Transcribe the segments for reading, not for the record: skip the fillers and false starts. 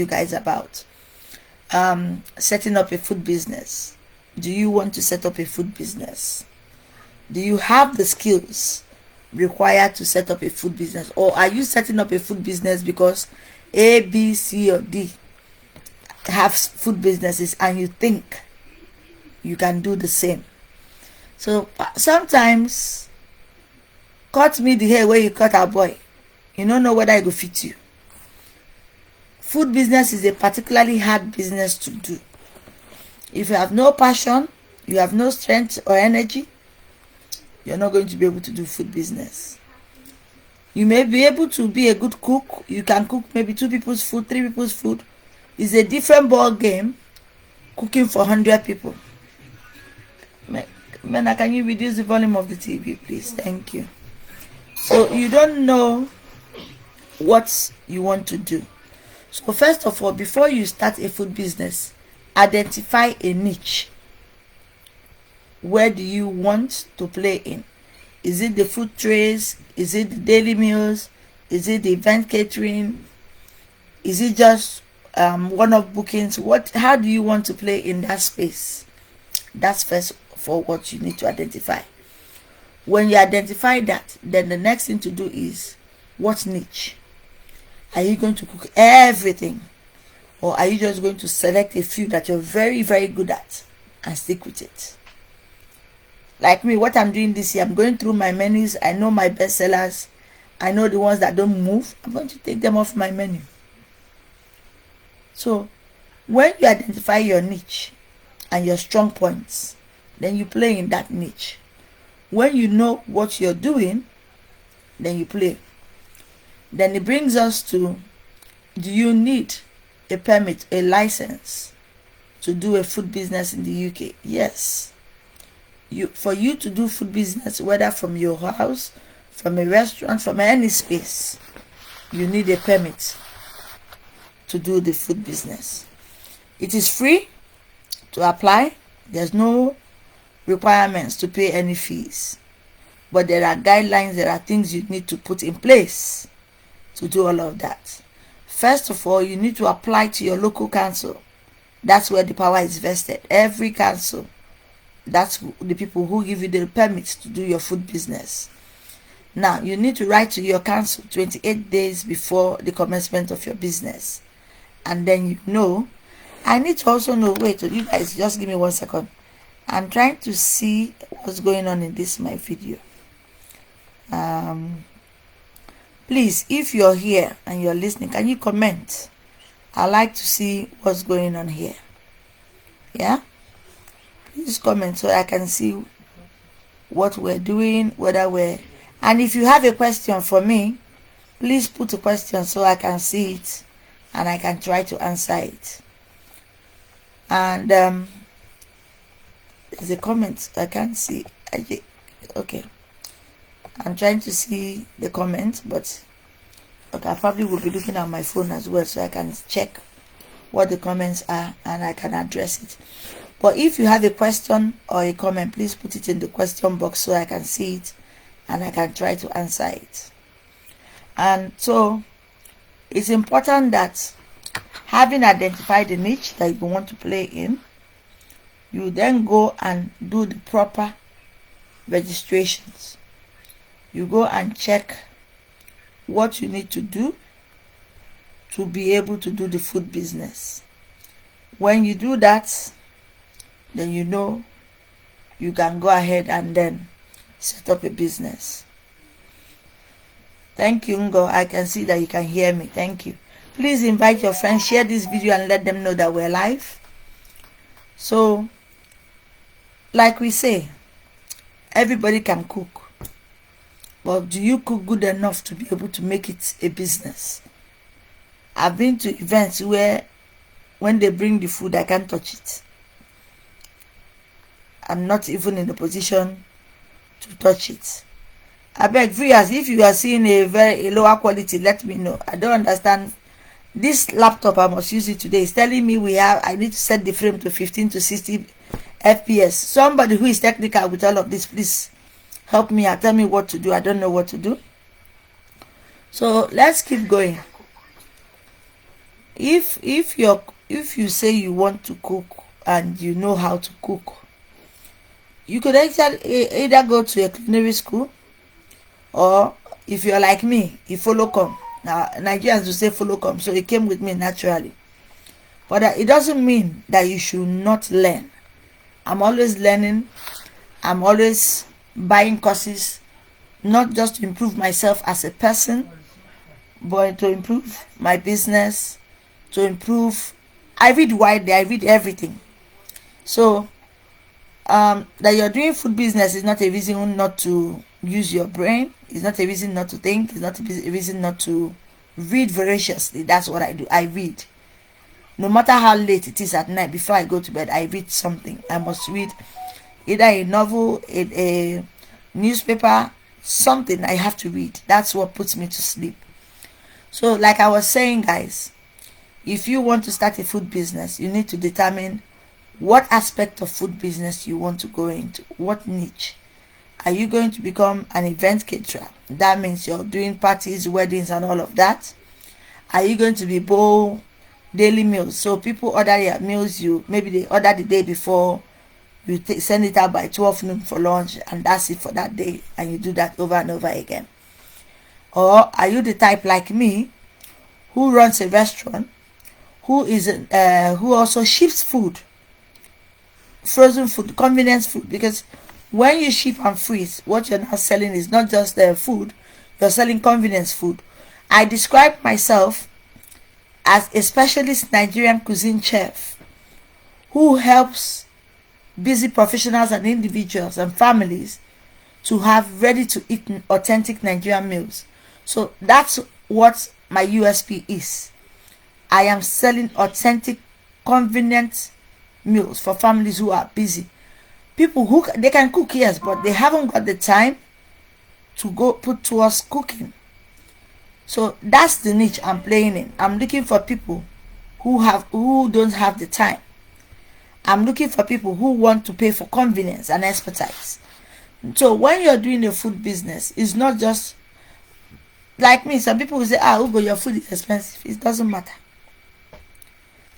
you guys about setting up a food business. Do you want to set up a food business? Do you have the skills required to set up a food business, or are you setting up a food business because A, B, C, or D have food businesses and you think you can do the same? So sometimes, cut me the hair where you cut our boy, you don't know whether it will fit you. Food business is a particularly hard business to do. If you have no passion, you have no strength or energy, you're not going to be able to do food business. You may be able to be a good cook. You can cook maybe 2 people's food, 3 people's food. It's a different ball game cooking for 100 people. Mena, can you reduce the volume of the TV, please? Thank you. So you don't know what you want to do. So first of all, before you start a food business, identify a niche. Where do you want to play in? Is it the food trays? Is it the daily meals? Is it the event catering? Is it just one-off bookings? How do you want to play in that space? That's first for what you need to identify. When you identify that, then the next thing to do is, what niche? Are you going to cook everything? Or are you just going to select a few that you're very, very good at and stick with it? Like me, what I'm doing this year, I'm going through my menus. I know my best sellers. I know the ones that don't move. I'm going to take them off my menu. So when you identify your niche and your strong points, then you play in that niche. When you know what you're doing, then you play. Then it brings us to, do you need a permit, a license to do a food business in the UK? Yes. For you to do food business, whether from your house, from a restaurant, from any space, you need a permit to do the food business. It is free to apply. There's no requirements to pay any fees. But there are guidelines, there are things you need to put in place to do all of that. First of all, you need to apply to your local council. That's where the power is vested. Every council, that's the people who give you the permits to do your food business. Now, you need to write to your council 28 days before the commencement of your business. And then you know, I need to also know, wait, you guys, just give me 1 second. I'm trying to see what's going on in this my video. Please, if you're here and you're listening, can you comment? I like to see what's going on here. Yeah, please comment so I can see what we're doing, whether we're, and if you have a question for me, please put a question so I can see it and I can try to answer it. And there's a comment I can't see. Okay, I'm trying to see the comment, but okay, I probably will be looking at my phone as well so I can check what the comments are and I can address it. But if you have a question or a comment, please put it in the question box so I can see it and I can try to answer it. And so it's important that, having identified the niche that you want to play in, you then go and do the proper registrations. You go and check what you need to do to be able to do the food business. When you do that, then you know you can go ahead and then set up a business. Thank you, Ngo. I can see that you can hear me. Thank you. Please invite your friends, share this video and let them know that we're live. So, like we say, everybody can cook. But do you cook good enough to be able to make it a business? I've been to events where when they bring the food, I can't touch it. I'm not even in a position to touch it. I beg viewers, if you are seeing a lower quality, let me know. I don't understand. This laptop, I must use it today, is telling me I need to set the frame to 15 to 60 FPS. Somebody who is technical with all of this, please help me and tell me what to do. I don't know what to do. So let's keep going. if you say you want to cook and you know how to cook, you could actually either go to a culinary school, or if you're like me, you follow come. Now Nigerians will say follow come, so it came with me naturally. But it doesn't mean that you should not learn. I'm always learning. I'm always buying courses, not just to improve myself as a person, but to improve my business, to improve. I read widely, I read everything. So that you're doing food business is not a reason not to use your brain. It's not a reason not to think. It's not a reason not to read voraciously. That's what I do. I read. No matter how late it is at night, before I go to bed, I read something. I must read either a novel, a newspaper, something I have to read. That's what puts me to sleep. So like I was saying, guys, if you want to start a food business, you need to determine what aspect of food business you want to go into. What niche? Are you going to become an event caterer? That means you're doing parties, weddings, and all of that. Are you going to be bowl daily meals? So people order their meals, you maybe they order the day before, you send it out by 12 noon for lunch, and that's it for that day, and you do that over and over again. Or are you the type like me who runs a restaurant, who also ships food, frozen food, convenience food? Because when you ship and freeze, what you're now selling is not just the food, you're selling convenience food. I describe myself as a specialist Nigerian cuisine chef who helps busy professionals and individuals and families to have ready to eat authentic Nigerian meals. So that's what my USP is. I am selling authentic, convenient meals for families who are busy. People who they can cook, yes, but they haven't got the time to go put towards cooking. So that's the niche I'm playing in. I'm looking for people who don't have the time. I'm looking for people who want to pay for convenience and expertise. So when you're doing a food business, it's not just like me. Some people will say, Ugo, your food is expensive. It doesn't matter.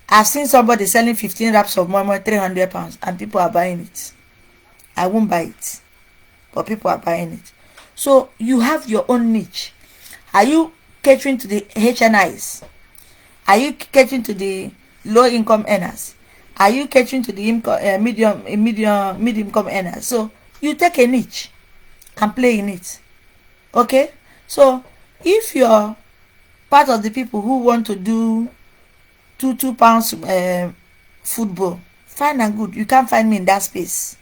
I've seen somebody selling 15 wraps of moi 300 pounds, and people are buying it. I won't buy it, but people are buying it. So you have your own niche. Are you catering to the HNIs? Are you catering to the low income earners? Are you catering to the medium income earners? So you take a niche and play in it. Okay? So if you're part of the people who want to do 2 pounds football, fine and good. You can't find me in that space.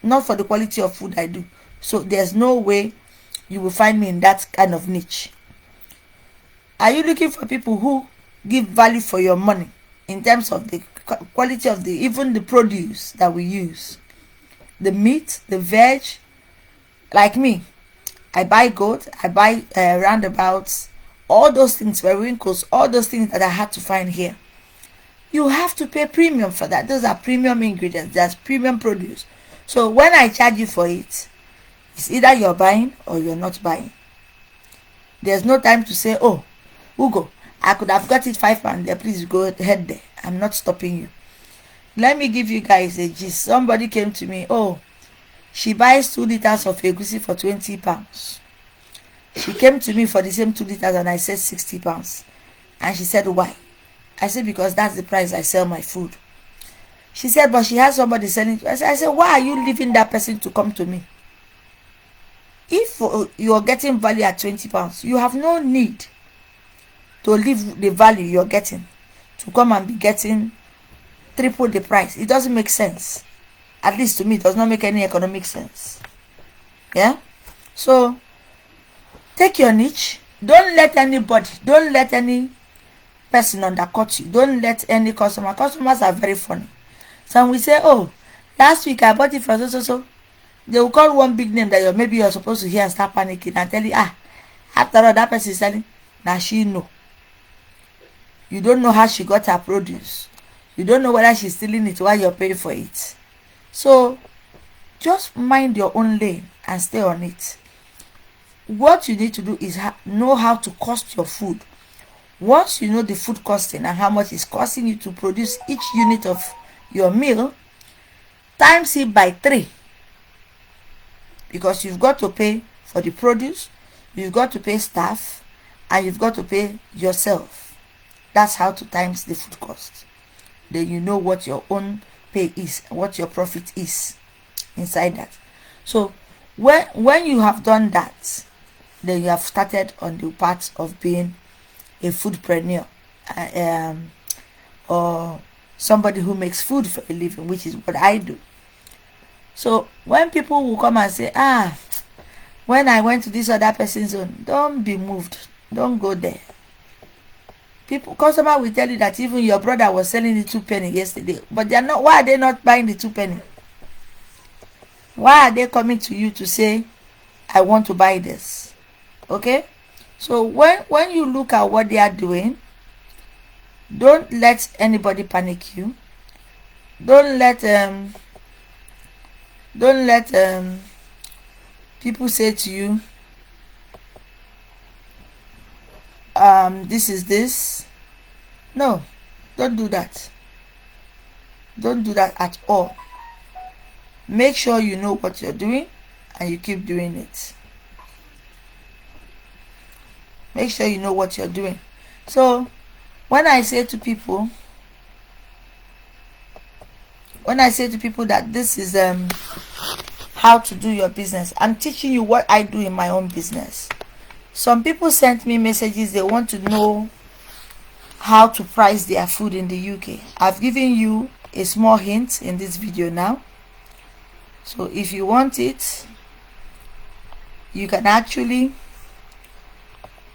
Not for the quality of food I do. So there's no way you will find me in that kind of niche. Are you looking for people who give value for your money in terms of the quality of even the produce that we use? The meat, the veg. Like me, I buy goat, I buy roundabouts, all those things, periwinkles, all those things that I had to find here. You have to pay premium for that. Those are premium ingredients. That's premium produce. So when I charge you for it, it's either you're buying or you're not buying. There's no time to say, oh, Ugo, I could have got it £5 there. Please go ahead there. I'm not stopping you. Let me give you guys a gist. Somebody came to me. Oh, she buys 2 liters of egusi for £20. She came to me for the same 2 liters and I said £60. And she said, why? I said, because that's the price I sell my food. She said, but she has somebody selling it. I said, why are you leaving that person to come to me? If you're getting value at £20, you have no need to leave the value you're getting to come and be getting triple the price. It doesn't make sense. At least to me, it does not make any economic sense. Yeah? So, take your niche. Don't let any person undercut you. Don't let any customer. Customers are very funny. Some will say, oh, last week I bought it for so. They will call one big name that maybe you're supposed to hear and start panicking and tell you, after all, that person is selling. Now she know. You don't know how she got her produce. You don't know whether she's stealing it while you're paying for it. So, just mind your own lane and stay on it. What you need to do is know how to cost your food. Once you know the food costing and how much it's costing you to produce each unit of your meal, times it by 3, because you've got to pay for the produce, you've got to pay staff, and you've got to pay yourself. That's how to times the food cost. Then you know what your own pay is, what your profit is inside that. So when you have done that, then you have started on the path of being a foodpreneur, or somebody who makes food for a living, which is what I do. So when people will come and say, when I went to this other person's zone, don't be moved, don't go there. Customer will tell you that even your brother was selling the 2 penny yesterday, but they are not. Why are they not buying the 2 penny? Why are they coming to you to say, I want to buy this? Okay, so when you look at what they are doing, don't let anybody panic you. Don't let people say to you, this is this. No, don't do that. Don't do that at all. Make sure you know what you're doing and you keep doing it. Make sure you know what you're doing. So when I say to people that this is how to do your business, I'm teaching you what I do in my own business. Some people sent me messages, they want to know how to price their food in the UK. I've given you a small hint in this video now. So if you want it, you can actually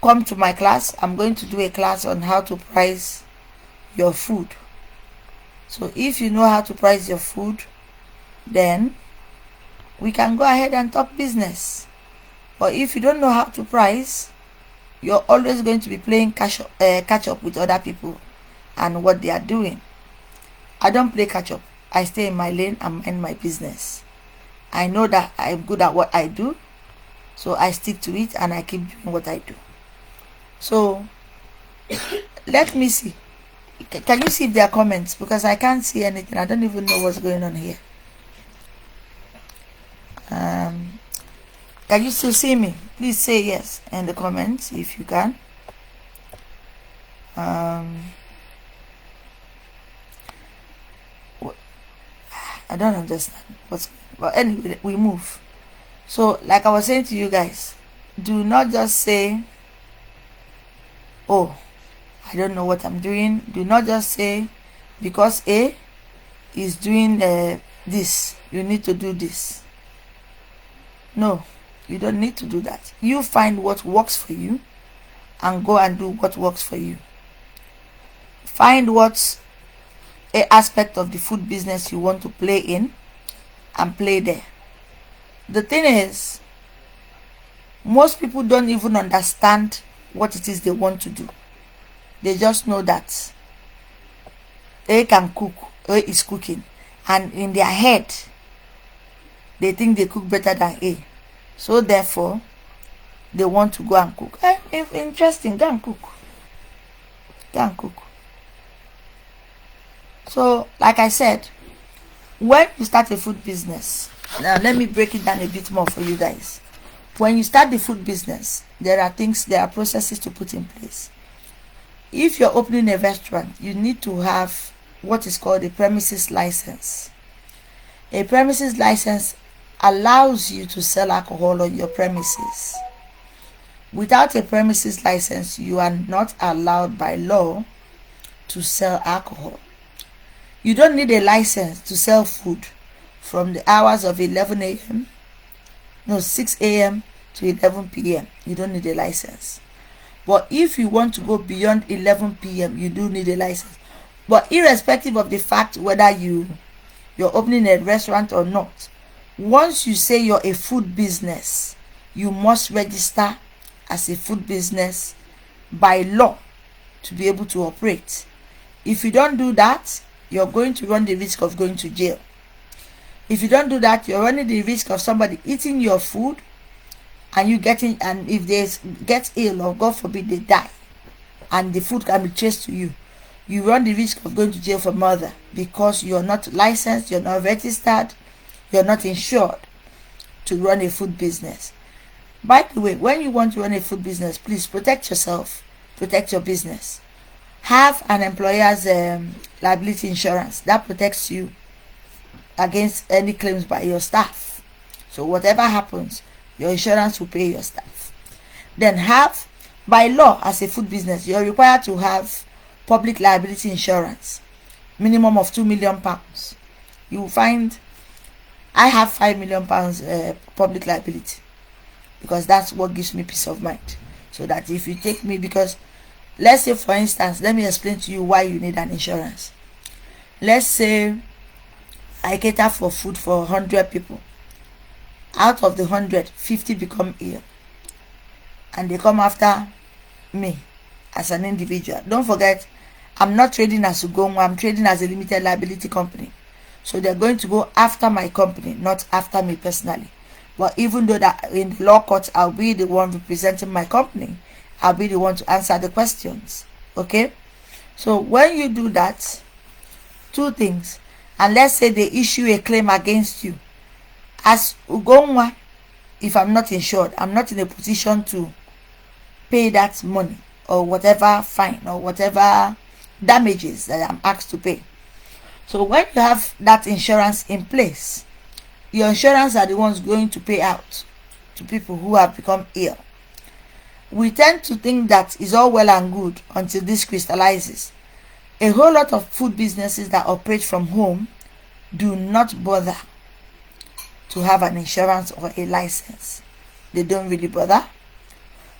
come to my class. I'm going to do a class on how to price your food. So if you know how to price your food, then we can go ahead and talk business. But if you don't know how to price, you're always going to be playing catch up with other people and what they are doing. I don't play catch up. I stay in my lane and mind my business. I know that I'm good at what I do, so I stick to it and I keep doing what I do. So let me see. Can you see if there are comments? Because I can't see anything. I don't even know what's going on here. Can you still see me? Please say yes in the comments if you can. I don't understand what's, but anyway, we move. So like I was saying to you guys, do not just say, oh, I don't know what I'm doing. Do not just say, because A is doing this, you need to do this. No, you don't need to do that. You find what works for you and go and do what works for you. Find what's an aspect of the food business you want to play in and play there. The thing is, most people don't even understand what it is they want to do. They just know that A can cook, A is cooking, and in their head they think they cook better than A, so therefore they want to go and cook. If interesting, go and cook. Go and cook. So like I said, when you start a food business, now let me break it down a bit more for you guys. When you start the food business, there are processes to put in place. If you're opening a restaurant, you need to have what is called a premises license. A premises license allows you to sell alcohol on your premises. Without a premises license, you are not allowed by law to sell alcohol. You don't need a license to sell food from the hours of 6 a.m. to 11 p.m. You don't need a license. But if you want to go beyond 11 p.m., you do need a license. But irrespective of the fact whether you're opening a restaurant or not, once you say you're a food business, you must register as a food business by law to be able to operate. If you don't do that, you're going to run the risk of going to jail. If you don't do that, you're running the risk of somebody eating your food and if they get ill or God forbid they die, and the food can be traced to you, you run the risk of going to jail for murder, because you're not licensed, you're not registered, you're not insured to run a food business. By the way, when you want to run a food business, please protect yourself, protect your business. Have an employer's liability insurance that protects you against any claims by your staff. So whatever happens, your insurance will pay your staff. Then have, by law, as a food business, you're required to have public liability insurance, minimum of £2 million. You will find I have £5 million public liability, because that's what gives me peace of mind. So that if you take me, because let's say, for instance, let me explain to you why you need an insurance. Let's say I cater for food for 100 people. Out of the 100, 50 become ill, and they come after me as an individual. Don't forget, I'm not trading as Ugonwa, I'm trading as a limited liability company. So they're going to go after my company, not after me personally. But even though that in the law court, I'll be the one representing my company, I'll be the one to answer the questions. Okay? So when you do that, two things, and let's say they issue a claim against you, as Ugonwa, if I'm not insured, I'm not in a position to pay that money or whatever fine or whatever damages that I'm asked to pay. So when you have that insurance in place, your insurance are the ones going to pay out to people who have become ill. We tend to think that is all well and good until this crystallizes. A whole lot of food businesses that operate from home do not bother to have an insurance or a license. They don't really bother.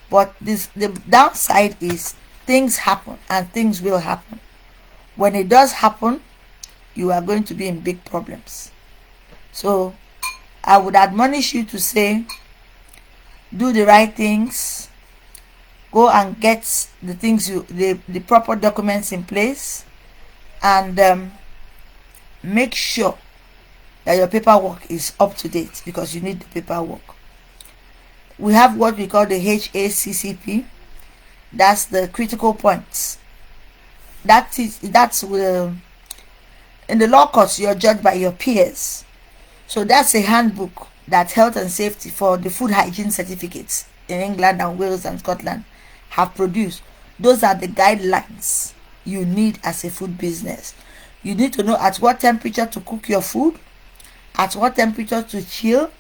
But the downside is things happen, and things will happen. When it does happen, you are going to be in big problems. So I would admonish you to say, do the right things, go and get the things the proper documents in place, and make sure that your paperwork is up to date, because you need the paperwork. We have what we call the HACCP. That's the critical points. That's in the law courts, you're judged by your peers. So that's a handbook that health and safety for the food hygiene certificates in England and Wales and Scotland have produced. Those are the guidelines you need as a food business. You need to know at what temperature to cook your food, at what temperature to chill,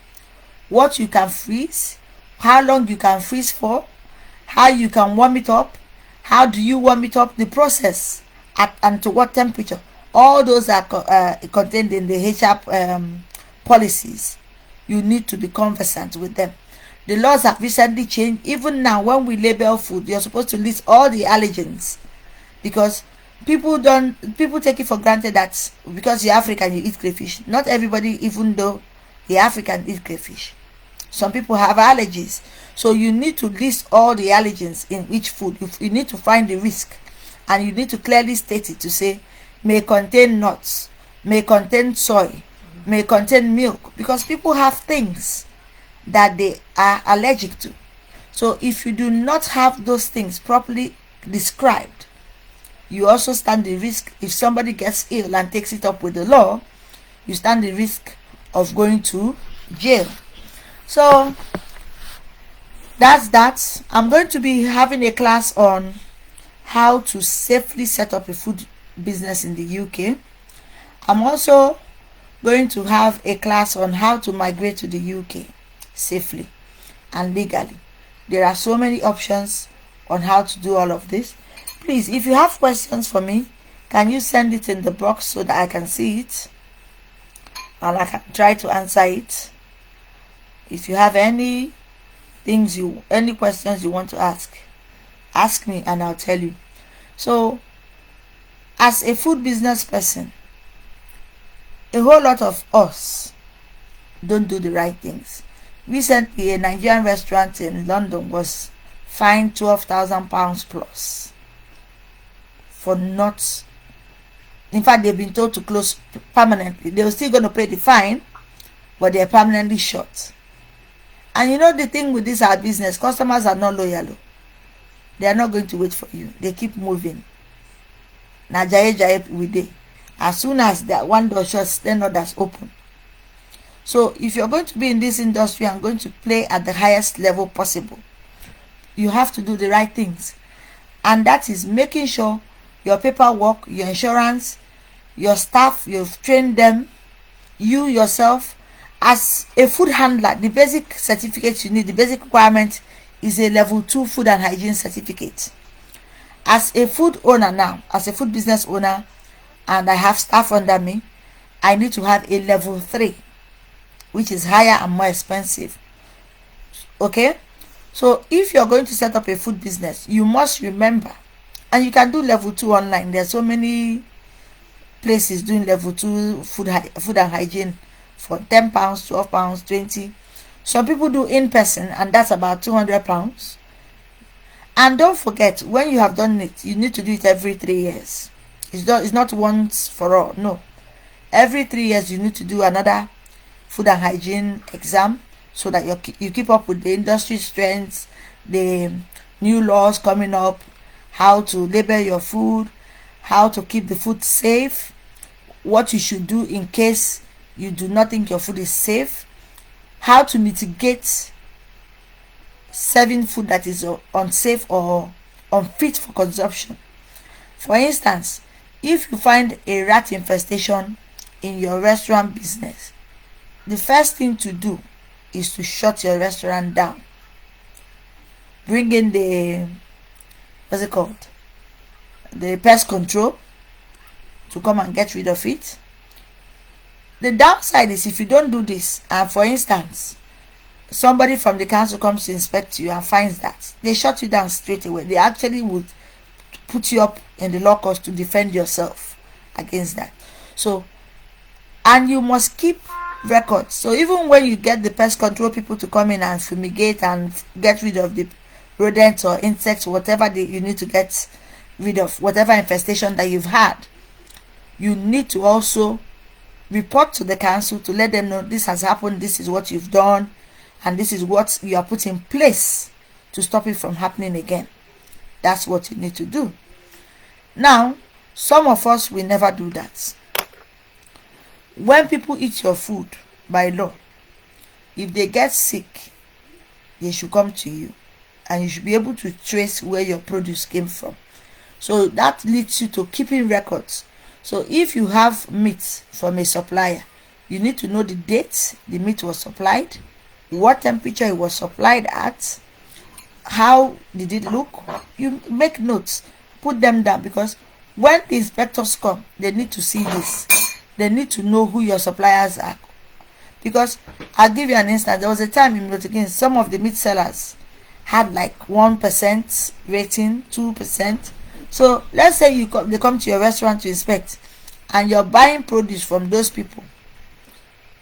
what you can freeze, how long you can freeze for, how you can warm it up, how do you warm it up, the process, and to what temperature. All those are contained in the HR policies. You need to be conversant with them. The laws have recently changed. Even now, when we label food, you're supposed to list all the allergens, because people take it for granted that because you're African you eat crayfish. Not everybody, even though the African, eat crayfish. Some people have allergies, so you need to list all the allergens in each food. You need to find the risk, and you need to clearly state it to say may contain nuts, may contain soy, may contain milk, because people have things that they are allergic to. So if you do not have those things properly described, you also stand the risk. If somebody gets ill and takes it up with the law, you stand the risk of going to jail. So that's that. I'm going to be having a class on how to safely set up a food business in the UK. I'm also going to have a class on how to migrate to the UK safely and legally. There are so many options on how to do all of this. Please, if you have questions for me, can you send it in the box so that I can see it and I can try to answer it. If you have any questions you want to ask me and I'll tell you. So as a food business person, a whole lot of us don't do the right things. Recently, a Nigerian restaurant in London was fined £12,000 plus for not. In fact, they've been told to close permanently. They were still going to pay the fine, but they're permanently shut. And you know the thing with this our business, customers are not loyal. they are not going to wait for you. They keep moving. Na jaye we dey. As soon as that one door shuts, then others open. So if you're going to be in this industry and going to play at the highest level possible, you have to do the right things. And that is making sure your paperwork, your insurance, your staff, you've trained them, you yourself. As a food handler, the basic certificate you need, the basic requirement is a level 2 food and hygiene certificate. As a food owner now, as a food business owner, and I have staff under me, I need to have a level 3, which is higher and more expensive. Okay? So if you're going to set up a food business, you must remember, and you can do level 2 online. There's so many places doing level 2 food and hygiene for £10, £12, 20. Some people do in person, and that's about £200. And don't forget, when you have done it, you need to do it every 3 years. It's not once for all. No, every 3 years you need to do another food and hygiene exam, so that you keep up with the industry trends, the new laws coming up, how to label your food, how to keep the food safe, what you should do in case you do not think your food is safe, how to mitigate serving food that is unsafe or unfit for consumption. For instance, if you find a rat infestation in your restaurant business, the first thing to do is to shut your restaurant down. Bring in the, what's it called, the pest control to come and get rid of it. The downside is, if you don't do this, and for instance, somebody from the council comes to inspect you and finds that, they shut you down straight away. They actually would put you up in the law courts to defend yourself against that. So, and you must keep records. So even when you get the pest control people to come in and fumigate and get rid of the rodents or insects, whatever you need to get rid of, whatever infestation that you've had, you need to also report to the council to let them know this has happened, this is what you've done, and this is what you are put in place to stop it from happening again. That's what you need to do. Now, some of us will never do that. When people eat your food, by law, if they get sick, they should come to you, and you should be able to trace where your produce came from. So that leads you to keeping records. So if you have meat from a supplier, you need to know the date the meat was supplied, what temperature it was supplied at, how did it look. You make notes, put them down, because when the inspectors come, they need to see this. They need to know who your suppliers are. Because I'll give you an instance. There was a time in Relocate, some of the meat sellers had like 1% rating, 2%. So let's say they come to your restaurant to inspect, and you're buying produce from those people.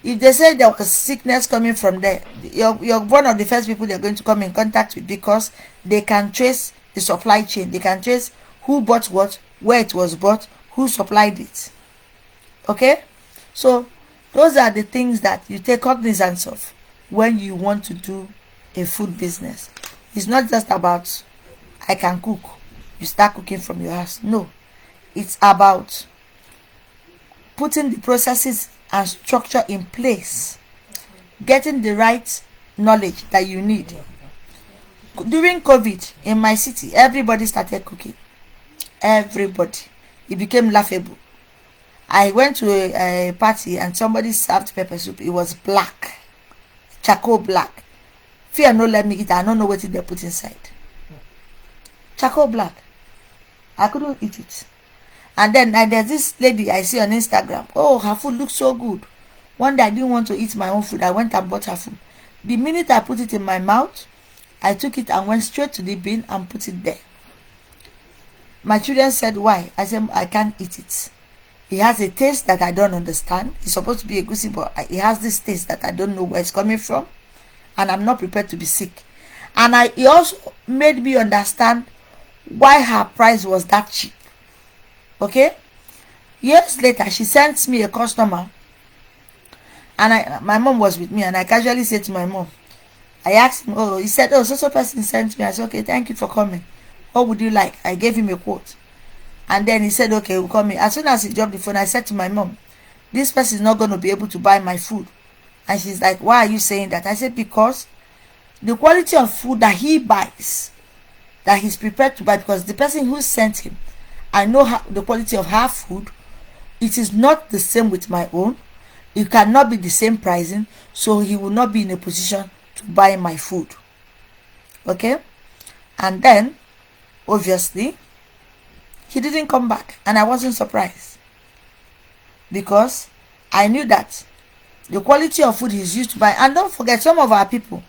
If they say there was sickness coming from there, you're one of the first people they're going to come in contact with, because they can trace the supply chain. They can trace who bought what, where it was bought, who supplied it. Okay? So those are the things that you take cognizance of when you want to do a food business. It's not just about I can cook, you start cooking from your house. No, it's about putting the processes and structure in place, getting the right knowledge that you need. During COVID in my city, everybody started cooking. Everybody. It became laughable. I went to a party and somebody served pepper soup. It was black, charcoal black. Fear no let me eat. I don't know what they put inside. Charcoal black. I couldn't eat it. And then there's this lady I see on Instagram. Oh, her food looks so good. One day I didn't want to eat my own food. I went and bought her food. The minute I put it in my mouth, I took it and went straight to the bin and put it there. My children said, why? I said, I can't eat it. It has a taste that I don't understand. It's supposed to be a goosey, but it has this taste that I don't know where it's coming from. And I'm not prepared to be sick. And it also made me understand why her price was that cheap. Okay? Years later, she sent me a customer. And my mom was with me. And I casually said to my mom, I asked him, oh, he said, oh, so person sent me. I said, okay, thank you for coming. What would you like? I gave him a quote. And then he said, okay, we'll call me. As soon as he dropped the phone, I said to my mom, this person is not going to be able to buy my food. And she's like, why are you saying that? I said, because the quality of food that he buys, that he's prepared to buy, because the person who sent him, I know the quality of her food, it is not the same with my own. It cannot be the same pricing, so he will not be in a position to buy my food. Okay? And then, obviously, he didn't come back, and I wasn't surprised, because I knew that the quality of food he's used to buy. And don't forget, some of our people,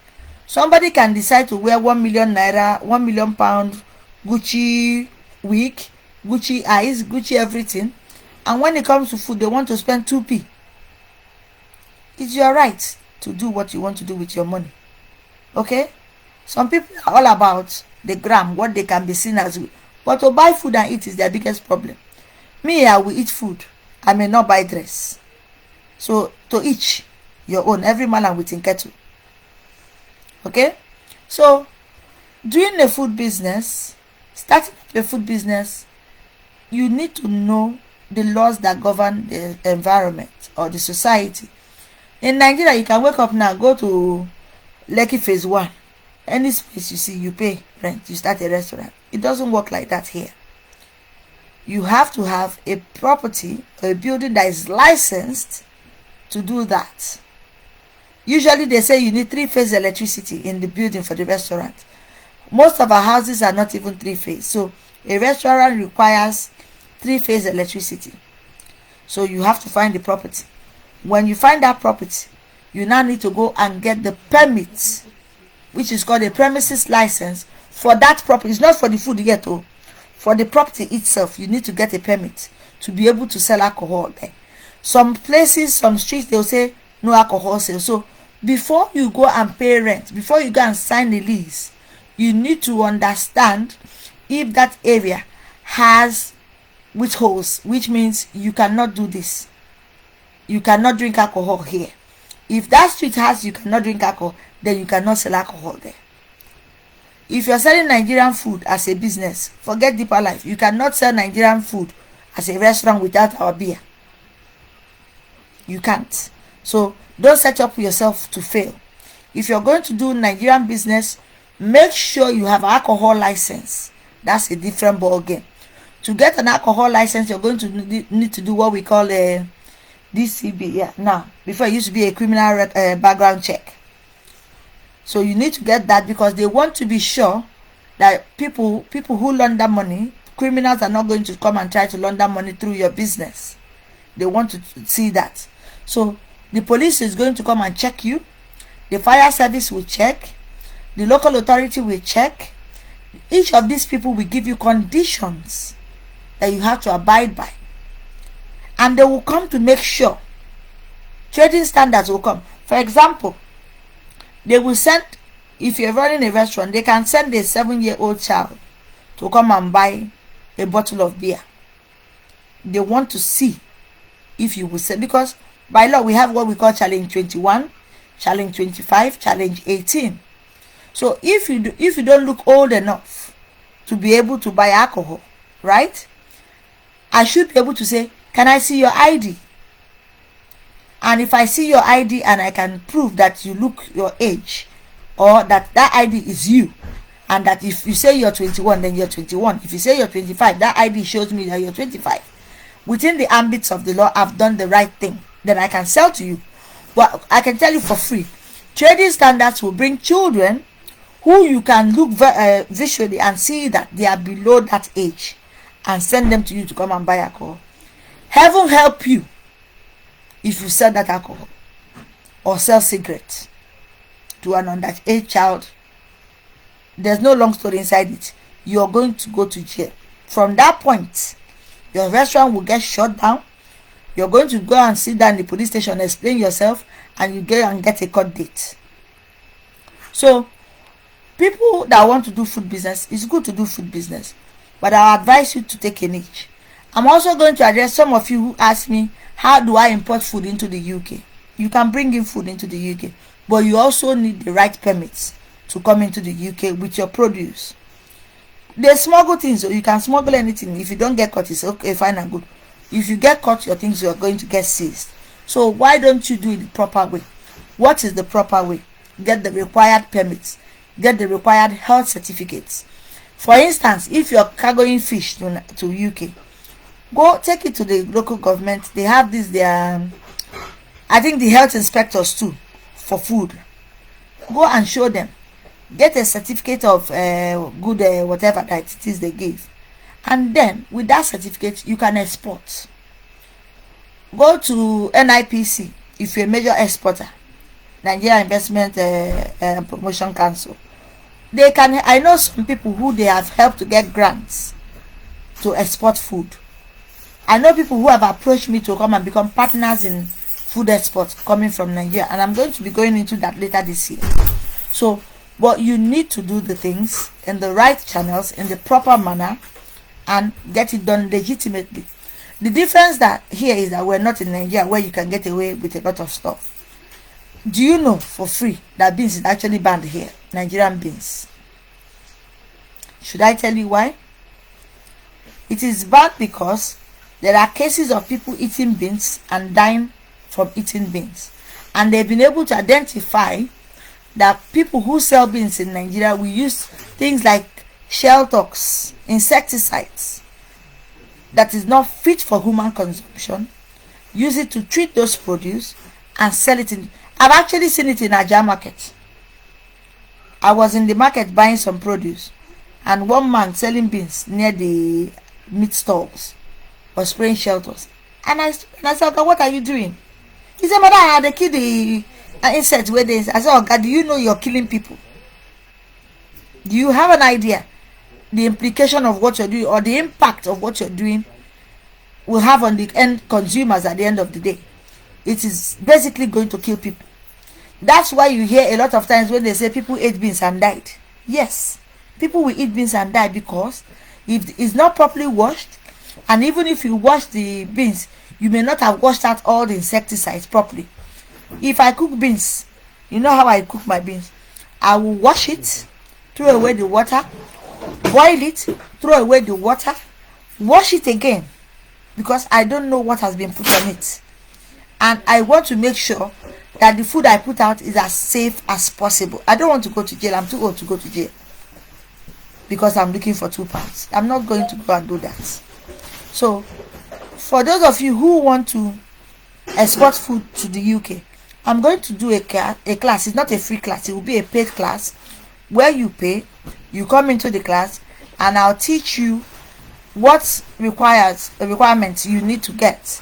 somebody can decide to wear 1 million naira, 1 million pound Gucci wig, Gucci eyes, Gucci everything, and when it comes to food, they want to spend 2p. It's your right to do what you want to do with your money. Okay? Some people are all about the gram, what they can be seen as. But to buy food and eat is their biggest problem. Me, I will eat food. I may not buy dress. So, to each your own. Every man and within kettle. Okay? So, doing a food business, starting a food business, you need to know the laws that govern the environment or the society. In Nigeria, you can wake up now, go to Lekki phase 1. Any space you see, you pay rent, you start a restaurant. It doesn't work like that here. You have to have a property or a building that is licensed to do that. Usually they say you need 3-phase electricity in the building for the restaurant. Most of our houses are not even 3-phase. So a restaurant requires 3-phase electricity. So you have to find the property. When you find that property, you now need to go and get the permit, which is called a premises license for that property. It's not for the food yet, oh. For the property itself, you need to get a permit to be able to sell alcohol there. Some places, some streets, they'll say no alcohol sale. So before you go and pay rent, before you go and sign the lease, you need to understand if that area has withholds, which means you cannot do this. You cannot drink alcohol here. If that street has you cannot drink alcohol, then you cannot sell alcohol there. If you're selling Nigerian food as a business, forget Deeper Life. You cannot sell Nigerian food as a restaurant without our beer. You can't. So don't set up yourself to fail. If you're going to do Nigerian business, make sure you have alcohol license. That's a different ball game. To get an alcohol license, you're going to need to do what we call a DCB. Yeah, now before it used to be a criminal background check. So you need to get that because they want to be sure that people who launder money, criminals are not going to come and try to launder money through your business. They want to see that. So the police is going to come and check you. The fire service will check. The local authority will check. Each of these people will give you conditions that you have to abide by. And they will come to make sure. Trading standards will come. For example, they will send, if you're running a restaurant, they can send a 7-year-old child to come and buy a bottle of beer. They want to see if you will sell, because by law we have what we call challenge 21, challenge 25, challenge 18. So if you don't look old enough to be able to buy alcohol, right? I should be able to say, can I see your ID? And if I see your ID and I can prove that you look your age, or that ID is you, and that if you say you're 21, then you're 21. If you say you're 25, that ID shows me that you're 25. Within the ambits of the law, I've done the right thing. Then I can sell to you. But I can tell you for free, trading standards will bring children who you can look visually and see that they are below that age, and send them to you to come and buy alcohol. Heaven help you if you sell that alcohol or sell cigarettes to an underage child. There's no long story inside it. You're going to go to jail. From that point, your restaurant will get shut down. You're going to go and sit down in the police station, explain yourself, and you go and get a court date. So people that want to do food business, it's good to do food business, but I advise you to take a niche. I'm also going to address some of you who ask me, how do I import food into the UK? You can bring in food into the UK, but you also need the right permits to come into the UK with your produce. They smuggle things, so you can smuggle anything. If you don't get caught, it's okay, fine and good. If you get caught, your things are going to get seized. So why don't you do it the proper way? What is the proper way? Get the required permits, get the required health certificates. For instance, if you're cargoing fish to UK, go take it to the local government. They have this, I think the health inspectors too, for food. Go and show them. Get a certificate of good whatever that it is they give, and then with that certificate you can export. Go to NIPC if you're a major exporter, Nigeria Investment Promotion Council. They can, I know some people who they have helped to get grants to export food. I know people who have approached me to come and become partners in food export coming from Nigeria, and I'm going to be going into that later this year. So but you need to do the things in the right channels, in the proper manner, and get it done legitimately. The difference that here is that we're not in Nigeria where you can get away with a lot of stuff. Do you know for free that beans is actually banned here? Nigerian beans. Should I tell you why? It is banned because there are cases of people eating beans and dying from eating beans. And they've been able to identify that people who sell beans in Nigeria will use things like shell tox, insecticides that is not fit for human consumption, use it to treat those produce and sell it in. I've actually seen it in Aja market. I was in the market buying some produce, and one man selling beans near the meat stalls was spraying shelters. And I said, "Okay, what are you doing?" He said, "Madam, they kill the insects where they." I said, "Okay, do you know you're killing people? Do you have an idea the implication of what you're doing, or the impact of what you're doing will have on the end consumers at the end of the day? It is basically going to kill people." That's why you hear a lot of times when they say people ate beans and died. Yes, people will eat beans and die because if it's not properly washed, and even if you wash the beans, you may not have washed out all the insecticides properly. If I cook beans, you know how I cook my beans. I will wash it, throw away the water, boil it, throw away the water, wash it again, because I don't know what has been put on it. And I want to make sure that the food I put out is as safe as possible. I don't want to go to jail. I'm too old to go to jail because I'm looking for £2. I'm not going to go and do that. So for those of you who want to export food to the UK, I'm going to do a class. It's not a free class. It will be a paid class where you pay, you come into the class, and I'll teach you what requirements you need to get,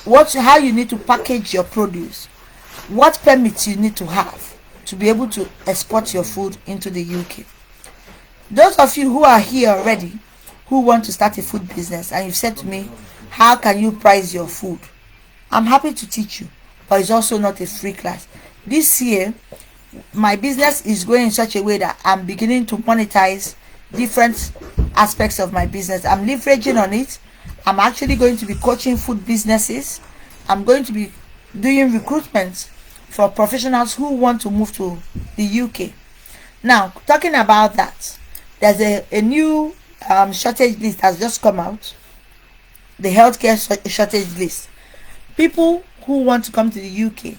how you need to package your produce, what permits you need to have to be able to export your food into the UK. Those of you who are here already, who want to start a food business, and you've said to me, how can you price your food? I'm happy to teach you, but it's also not a free class. This year, my business is going in such a way that I'm beginning to monetize different aspects of my business. I'm leveraging on it. I'm actually going to be coaching food businesses. I'm going to be doing recruitment for professionals who want to move to the UK. Now, talking about that, there's a new shortage list has just come out. The healthcare shortage list. People who want to come to the UK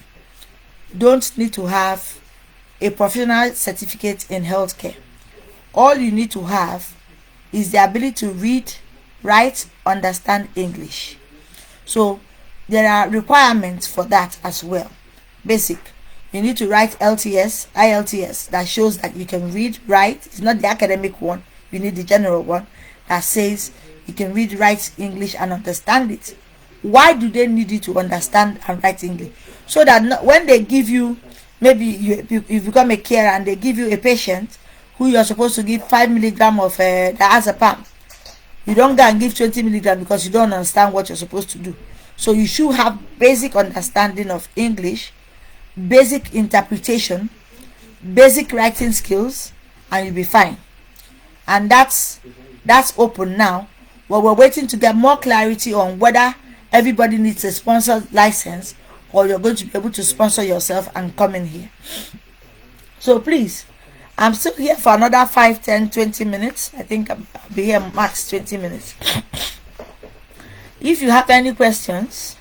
don't need to have a professional certificate in healthcare. All you need to have is the ability to read, write, understand English. So there are requirements for that as well. Basic. You need to write LTS, ILTS, that shows that you can read, write. It's not the academic one. You need the general one that says you can read, write English and understand it. Why do they need you to understand and write English? So that when they give you, maybe you become a carer and they give you a patient who you are supposed to give 5 milligrams of diazepam, you don't go and give 20 milligrams because you don't understand what you're supposed to do. So you should have basic understanding of English, basic interpretation, basic writing skills, and you'll be fine. And that's open now. Well, we're waiting to get more clarity on whether everybody needs a sponsored license or you're going to be able to sponsor yourself and come in here. So please, I'm still here for another 5, 10, 20 minutes. I think I'll be here max 20 minutes. If you have any questions.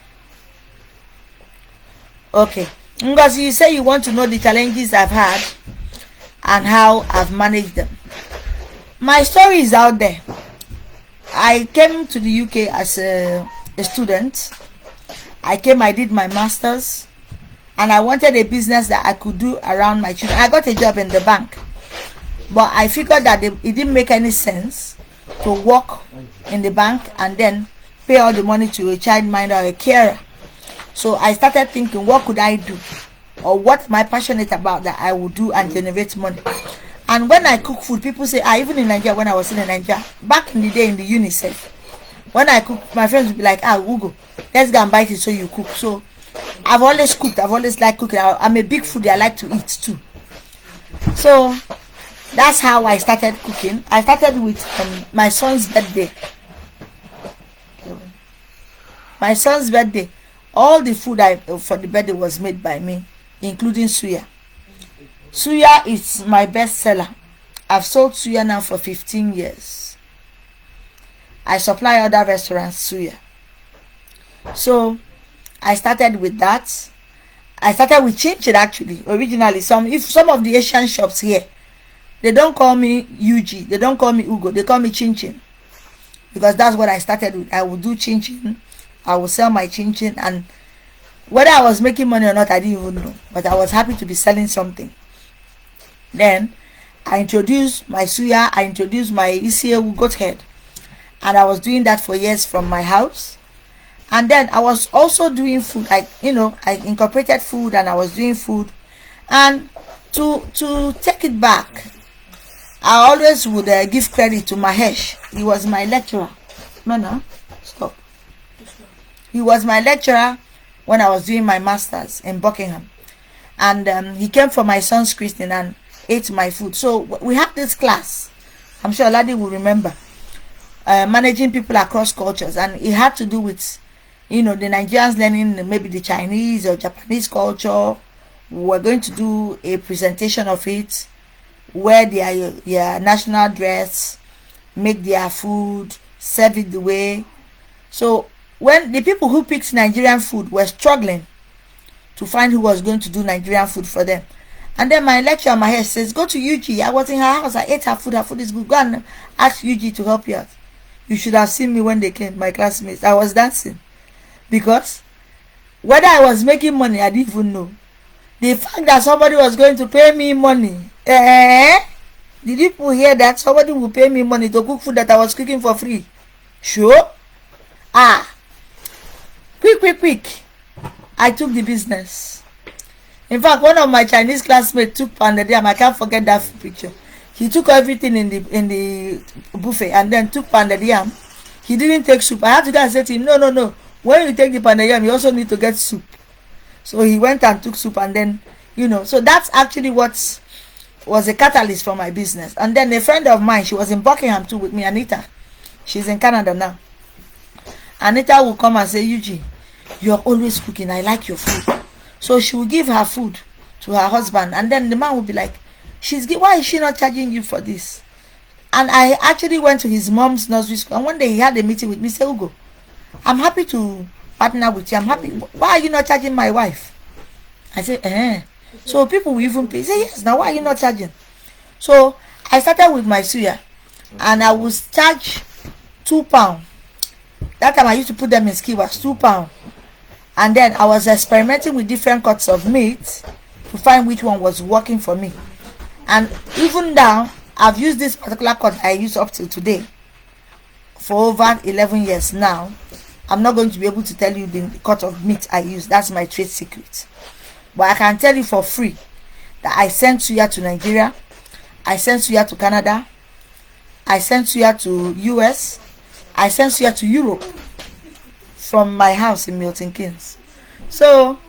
Okay. Because you say you want to know the challenges I've had and how I've managed them. My story is out there. I came to the UK as a student. I did my master's, and I wanted a business that I could do around my children. I got a job in the bank, but I figured that it didn't make any sense to work in the bank and then pay all the money to a childminder or a carer. So I started thinking, what could I do, or what am I passionate about that I would do and generate money? And when I cook food, people say, even in Nigeria, when I was in Nigeria, back in the day in the UNICEF, when I cook, my friends would be like, Ugo, let's go and bite it so you cook. So I've always cooked. I've always liked cooking. I'm a big foodie. I like to eat too. So that's how I started cooking. I started with my son's birthday. My son's birthday. All the food for the birthday was made by me, including suya. Suya is my best seller. I've sold suya now for 15 years. I supply other restaurants suya. So I started with that. I started with chinchin actually. Originally, some of the Asian shops here, they don't call me UG, they don't call me Ugo, they call me chinchin. Because that's what I started with. I would do chinchin. I would sell my chinchin, and whether I was making money or not, I didn't even know. But I was happy to be selling something. Then I introduced my suya, I introduced my Isiewu goat head, and I was doing that for years from my house. And then I was also doing food, I incorporated food, and I was doing food. And to take it back, I always would give credit to Mahesh. He was my lecturer. No, stop. He was my lecturer when I was doing my master's in Buckingham. And he came for my son's christening and ate my food. So we had this class, I'm sure Ladi will remember, managing people across cultures, and it had to do with the Nigerians learning maybe the Chinese or Japanese culture. We were going to do a presentation of it, wear their national dress, make their food, serve it the way. So when the people who picked Nigerian food were struggling to find who was going to do Nigerian food for them, and then my lecturer, my head says, go to UG. I was in her house, I ate her food is good. Go and ask UG to help you out. You should have seen me when they came, my classmates. I was dancing. Because whether I was making money, I didn't even know. The fact that somebody was going to pay me money. Did people hear that? Somebody will pay me money to cook food that I was cooking for free. Sure? Quick. I took the business. In fact, one of my Chinese classmates took pounded yam. I can't forget that picture. He took everything in the buffet and then took pounded yam. He didn't take soup. I had to go and say to him, no. When you take the pounded yam, you also need to get soup. So he went and took soup, and then, so that's actually what was a catalyst for my business. And then a friend of mine, she was in Buckingham too with me, Anita. She's in Canada now. Anita will come and say, Eugene, you're always cooking. I like your food. So she will give her food to her husband, and then the man will be like, why is she not charging you for this? And I actually went to his mom's nursery school, and one day he had a meeting with me. Say, Ugo, I'm happy to partner with you. I'm happy. Why are you not charging my wife? I said, So people will even pay. He said, yes, now why are you not charging? So I started with my suya, and I would charge £2. That time I used to put them in skewers, £2. And then I was experimenting with different cuts of meat to find which one was working for me. And even now, I've used this particular cut I use up till today for over 11 years now. I'm not going to be able to tell you the cut of meat I use. That's my trade secret. But I can tell you for free that I sent suya to Nigeria, I sent suya to Canada, I sent suya to US, I sent suya to Europe from my house in Milton Keynes. So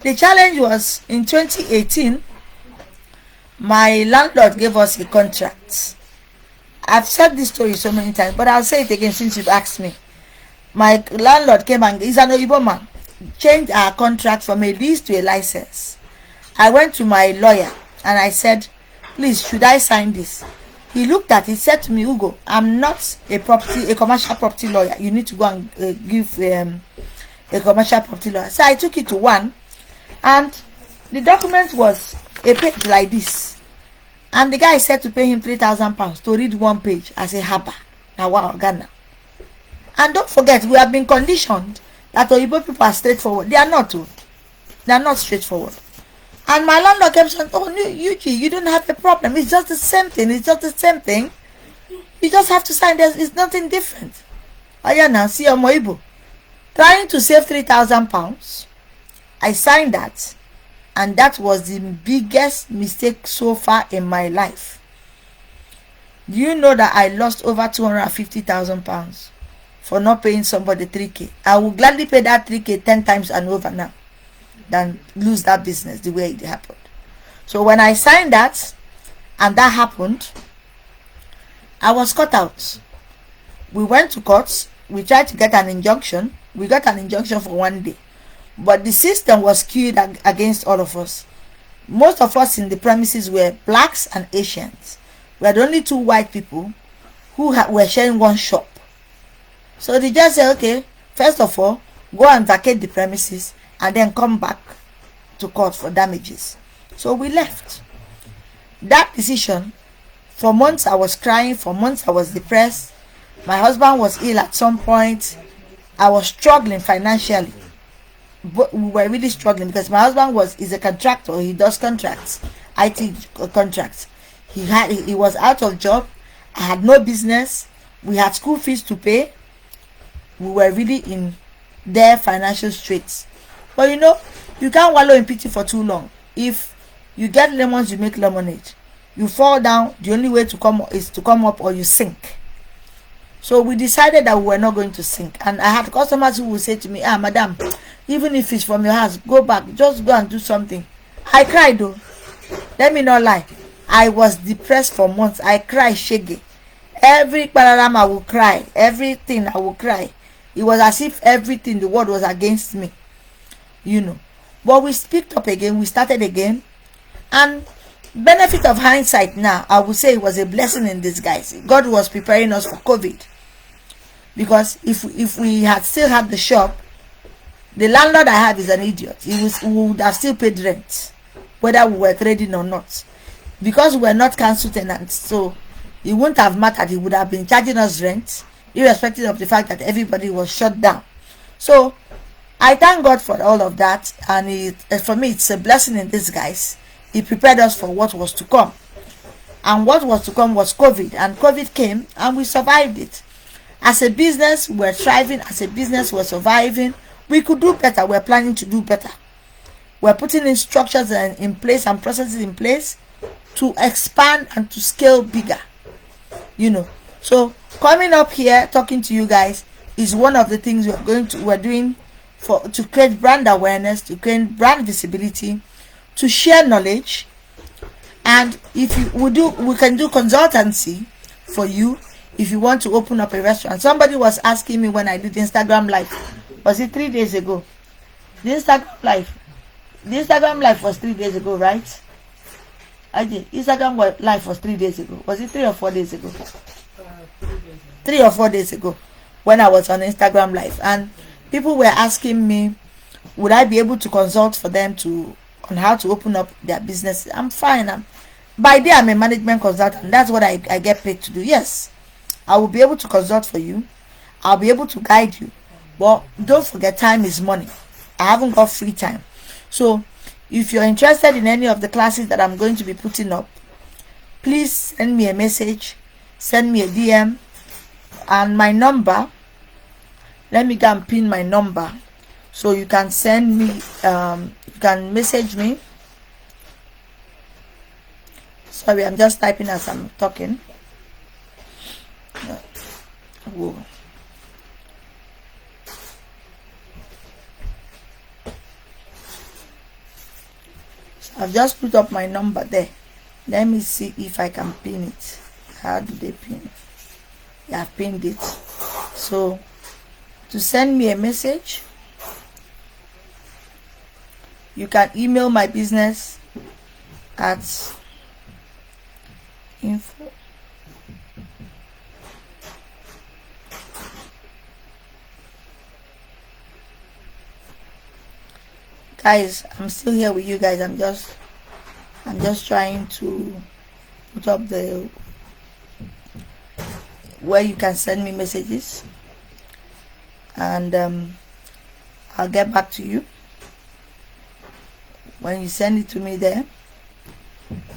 the challenge was in 2018, my landlord gave us a contract. I've said this story so many times, but I'll say it again since you've asked me. My landlord came, and he's an Oyibo man, changed our contract from a lease to a license. I went to my lawyer and I said, please, should I sign this? He looked at it, said to me, Ugo, I'm not a commercial property lawyer. You need to go and give a commercial property lawyer. So I took it to one, and the document was a page like this. And the guy said to pay him £3,000 to read one page as a haba. Now, wow, Ghana. And don't forget, we have been conditioned that Oyibo people are straightforward. They are not. They are not straightforward. And my landlord kept saying, oh, Yuji, you don't have a problem. It's just the same thing. It's just the same thing. You just have to sign. It's nothing different. Ayana, see Omoibo. Trying to save £3,000. I signed that. And that was the biggest mistake so far in my life. Do you know that I lost over £250,000 for not paying somebody 3K? I will gladly pay that 3K 10 times and over now than lose that business the way it happened. So when I signed that and that happened, I was cut out. We went to court. We tried to get an injunction. We got an injunction for 1 day. But the system was skewed against all of us. Most of us in the premises were blacks and Asians. We had only 2 white people who were sharing one shop. So they just said, okay, first of all, go and vacate the premises and then come back to court for damages. So we left. That decision, for months I was crying, for months I was depressed. My husband was ill at some point. I was struggling financially. But we were really struggling because my husband is a contractor. He does contracts, IT contracts. He was out of job. I had no business. We had school fees to pay. We were really in their financial straits. But you know, you can't wallow in pity for too long. If you get lemons, you make lemonade. You fall down, the only way to come is to come up, or you sink. So we decided that we were not going to sink. And I had customers who would say to me, madam, even if it's from your house, go back, just go and do something. I cried though. Let me not lie. I was depressed for months. I cried shaggy. Every paragram I would cry. Everything I would cry. It was as if everything, the world was against me. You know. But we picked up again. We started again. And benefit of hindsight now, I would say it was a blessing in disguise. God was preparing us for COVID. Because if we had still had the shop, the landlord I had is an idiot. We would have still paid rent, whether we were trading or not. Because we were not council tenants, so it wouldn't have mattered. He would have been charging us rent, irrespective of the fact that everybody was shut down. So I thank God for all of that, and for me it's a blessing in disguise. He prepared us for what was to come. And what was to come was COVID. And COVID came and we survived it. As a business, we're thriving. As a business, we're surviving. We could do better. We're planning to do better. We're putting in structures in place and processes in place to expand and to scale bigger. You know. So coming up here, talking to you guys, is one of the things we're doing to create brand awareness, to create brand visibility, to share knowledge. And if we can do consultancy for you if you want to open up a restaurant. Somebody was asking me when I did Instagram live, was it 3 days ago? The Instagram live was 3 days ago, right? I did. Instagram live was 3 days ago. Was it 3 or 4 days ago? 3 or 4 days ago, when I was on Instagram live, and people were asking me, would I be able to consult for them on how to open up their business? I'm fine. By day, I'm a management consultant. That's what I get paid to do. Yes, I will be able to consult for you. I'll be able to guide you. But don't forget, time is money. I haven't got free time. So if you're interested in any of the classes that I'm going to be putting up, please send me a message, send me a DM, and my number, let me go and pin my number so you can send me, you can message me. Sorry, I'm just typing as I'm talking. Whoa. I've just put up my number there. Let me see if I can pin it. How do they pin it? Yeah, I've pinned it. So to send me a message, you can email my business at info. Guys, I'm still here with you guys. I'm just trying to put up the where you can send me messages, and I'll get back to you. When you send it to me there,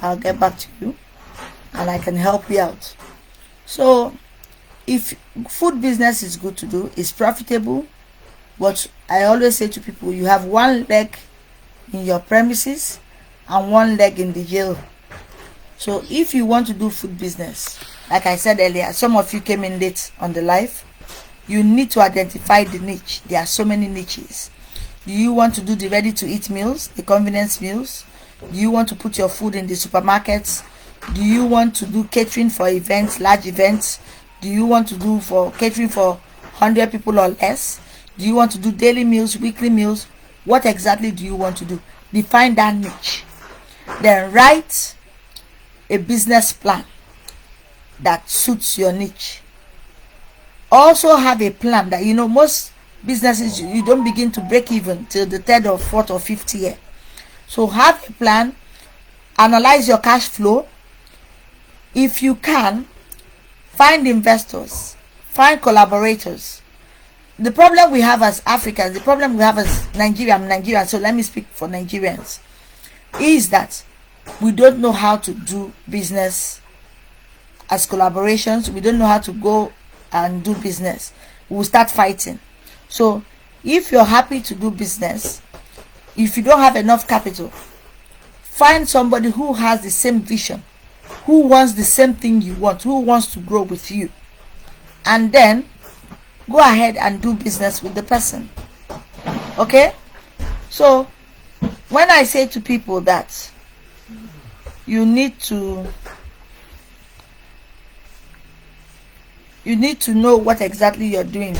I'll get back to you and I can help you out. So if food business is good to do, it's profitable, but I always say to people, you have one leg in your premises and one leg in the jail. So if you want to do food business, like I said earlier, some of you came in late on the live, you need to identify the niche. There are so many niches. Do you want to do the ready to eat meals, the convenience meals? Do you want to put your food in the supermarkets? Do you want to do catering for events, large events? Do you want to do for catering for 100 people or less? Do you want to do daily meals, weekly meals? What exactly do you want to do? Define that niche. Then write a business plan that suits your niche. Also have a plan that, most businesses, you don't begin to break even till the third or fourth or fifth year. So have a plan, analyze your cash flow. If you can, find investors, find collaborators. The problem we have as Africans, the problem we have as Nigerian, so let me speak for Nigerians, is that we don't know how to do business as collaborations. We don't know how to go and do business. We'll start fighting. So if you're happy to do business, if you don't have enough capital, find somebody who has the same vision, who wants the same thing you want, who wants to grow with you, and then go ahead and do business with the person. Okay? So when I say to people that you need to know what exactly you're doing,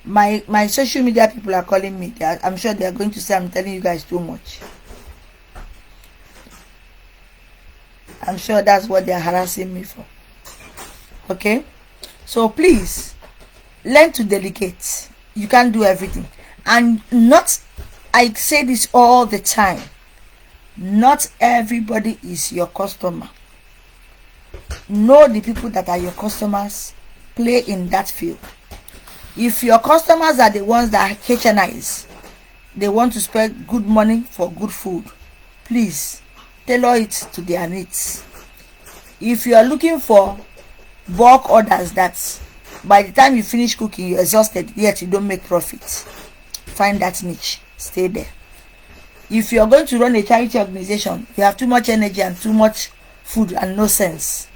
my social media people are calling me. I'm sure they're going to say I'm telling you guys too much. I'm sure that's what they're harassing me for. Okay? So please learn to delegate. You can't do everything. And I say this all the time, not everybody is your customer. Know the people that are your customers. Play in that field. If your customers are the ones that HNIs, they want to spend good money for good food, please tailor it to their needs. If you are looking for bulk orders that by the time you finish cooking you're exhausted yet you don't make profit, find that niche, stay there. If you're going to run a charity organization, you have too much energy and too much food and no sense,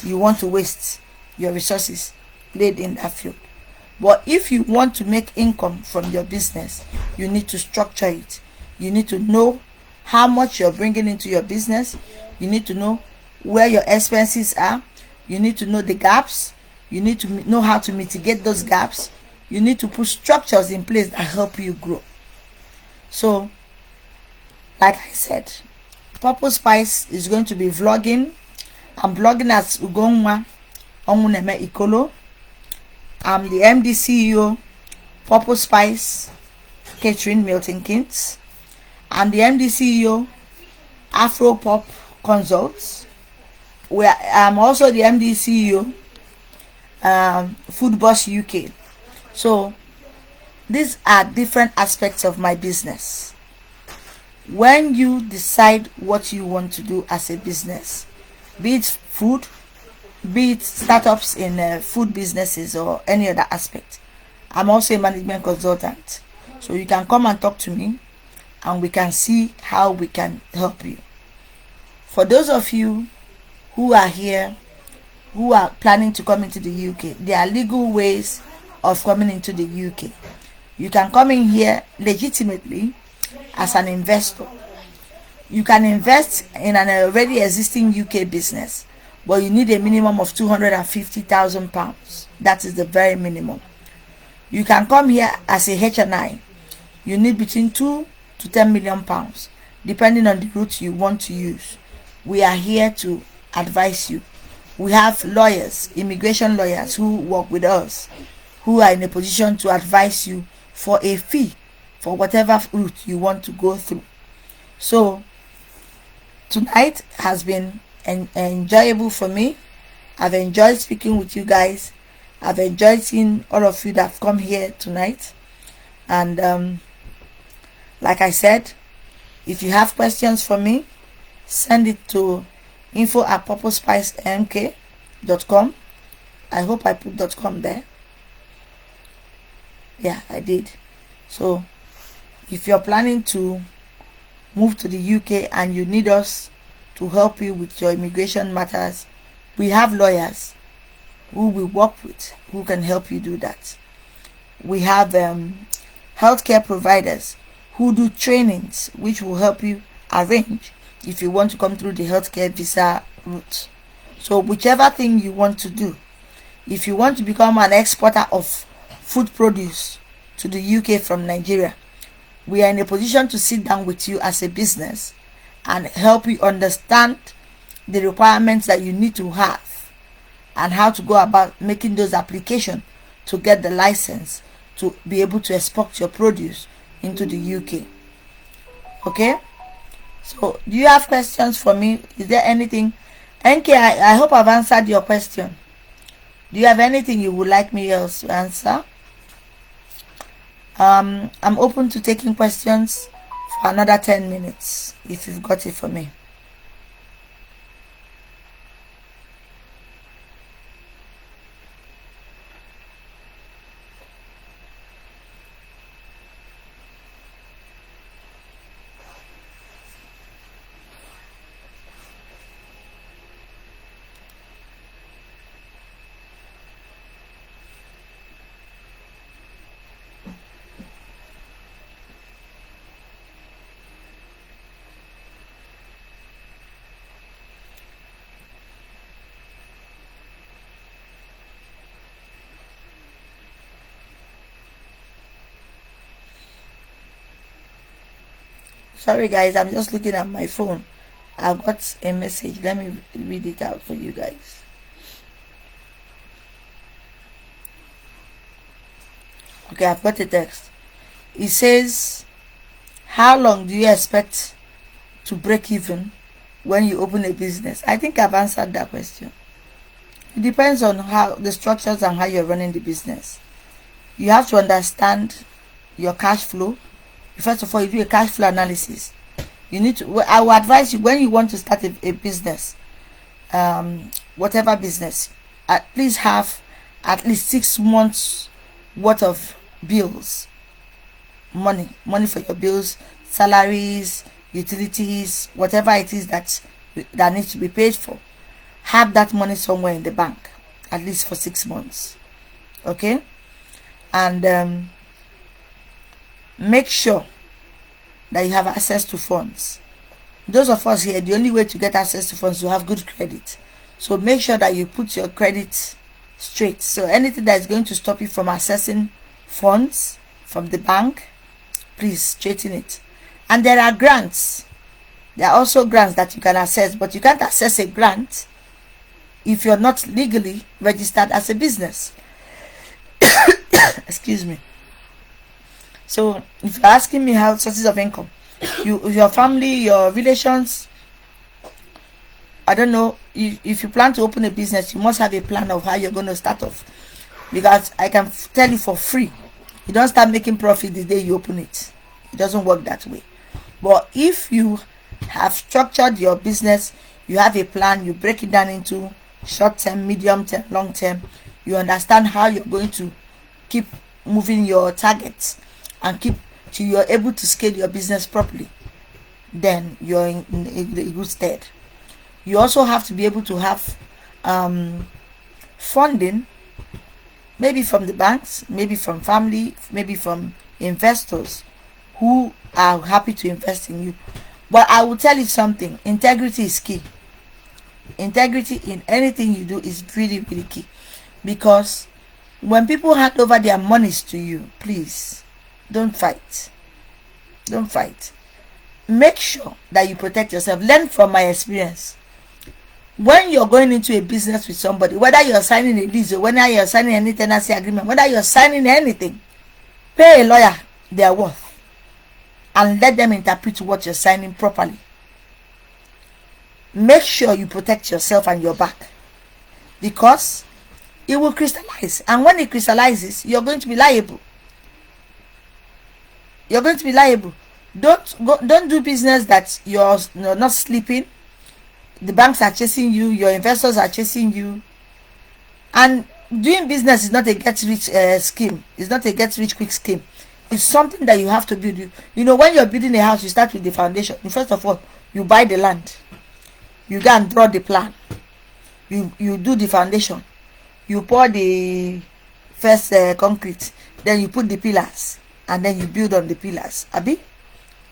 you want to waste your resources, played in that field. But if you want to make income from your business, you need to structure it. You need to know how much you're bringing into your business. You need to know where your expenses are. You need to know the gaps. You need to know how to mitigate those gaps. You need to put structures in place that help you grow. So, like I said, Purple Spice is going to be vlogging. I'm vlogging as Ugonwa, Onwuneme-Ikolo. I'm the MD CEO, Purple Spice Catering Milton Keynes. I'm the MD CEO, Afro Pop Consults. I'm also the MD CEO, Food Boss UK. So these are different aspects of my business. When you decide what you want to do as a business, be it food, be it startups in food businesses or any other aspect, I'm also a management consultant. So you can come and talk to me and we can see how we can help you. For those of you who are here, who are planning to come into the UK, there are legal ways of coming into the UK. You can come in here legitimately as an investor. You can invest in an already existing UK business, but you need a minimum of £250,000. That is the very minimum. You can come here as a HNI. You need between £2 to £10 million, depending on the route you want to use. we are here to advise you. We have lawyers, immigration lawyers who work with us, who are in a position to advise you for a fee for whatever route you want to go through. So tonight has been enjoyable for me. I've enjoyed speaking with you guys. I've enjoyed seeing all of you that have come here tonight. And like I said, if you have questions for me, send it to info@purplespice.mk.com. I hope I put .com there. Yeah, I did. So if you're planning to move to the UK and you need us to help you with your immigration matters, we have lawyers who we work with who can help you do that. We have healthcare providers who do trainings which will help you arrange if you want to come through the healthcare visa route. So whichever thing you want to do, if you want to become an exporter of food produce to the UK from Nigeria, we are in a position to sit down with you as a business and help you understand the requirements that you need to have and how to go about making those applications to get the license to be able to export your produce into the UK. Okay, so do you have questions for me? Is there anything? NK, I hope I've answered your question. Do you have anything you would like me else to answer? I'm open to taking questions for another 10 minutes if you've got it for me. Sorry guys, I'm just looking at my phone. I've got a message. Let me read it out for you guys. Okay, I've got the text. It says, how long do you expect to break even when you open a business? I think I've answered that question. It depends on how the structures and how you're running the business. You have to understand your cash flow. First of all, you do a cash flow analysis. You need to, I will advise you, when you want to start a business, whatever business, please have at least 6 months worth of bills, money for your bills, salaries, utilities, whatever it is that needs to be paid for. Have that money somewhere in the bank, at least for 6 months. Okay, and make sure that you have access to funds. Those of us here, the only way to get access to funds is to have good credit. So make sure that you put your credit straight. So anything that is going to stop you from accessing funds from the bank, please straighten it. And there are grants. There are also grants that you can access, but you can't access a grant if you're not legally registered as a business. Excuse me. So if you're asking me how sources of income, your family, your relations, I don't know, if you plan to open a business, you must have a plan of how you're going to start off. Because I can tell you for free, you don't start making profit the day you open it. It doesn't work that way. But if you have structured your business, you have a plan, you break it down into short term, medium term, long term, you understand how you're going to keep moving your targets and keep till you're able to scale your business properly, then you're in a good stead. You also have to be able to have funding, maybe from the banks, maybe from family, maybe from investors who are happy to invest in you. But I will tell you something, integrity is key. Integrity in anything you do is really, really key. Because when people hand over their monies to you, please don't fight. Don't fight. make sure that you protect yourself. Learn from my experience. When you're going into a business with somebody, whether you're signing a lease or whether you're signing any tenancy agreement, whether you're signing anything, pay a lawyer their worth and let them interpret what you're signing properly. Make sure you protect yourself and your back, because it will crystallize, and when it crystallizes, you're going to be liable. You're going to be liable. Don't do business that you're not sleeping. The banks are chasing you, your investors are chasing you, and doing business is not a get rich scheme. It's not a get rich quick scheme. It's something that you have to build. You know, when you're building a house, you start with the foundation. First of all, you buy the land, you go and draw the plan, you do the foundation, you pour the first concrete, then you put the pillars, and then you build on the pillars. Abi,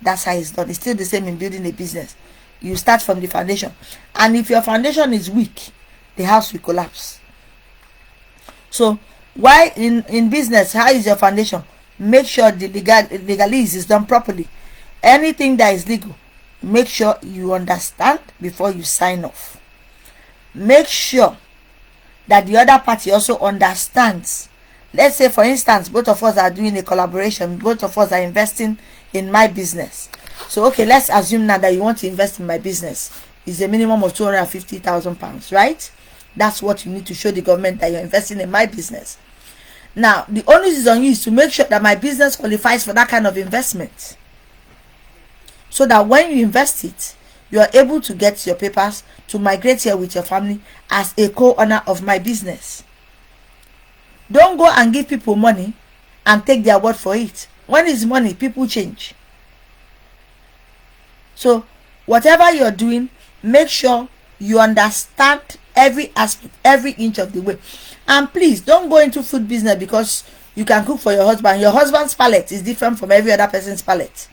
that's how it's done. It's still the same in building a business. You start from the foundation, and if your foundation is weak, the house will collapse. So why in business, how is your foundation? Make sure the legalese is done properly. Anything that is legal, make sure you understand before you sign off. Make sure that the other party also understands. Let's say, for instance, both of us are doing a collaboration, both of us are investing in my business. So okay, let's assume now that you want to invest in my business. It's a minimum of £250,000, right? That's what you need to show the government, that you're investing in my business. Now, the onus is on you is to make sure that my business qualifies for that kind of investment, so that when you invest it, you are able to get your papers to migrate here with your family as a co-owner of my business. Don't go and give people money and take their word for it. When it's money, people change. So whatever you're doing, make sure you understand every aspect, every inch of the way. And please don't go into food business because you can cook for your husband. Your husband's palate is different from every other person's palate.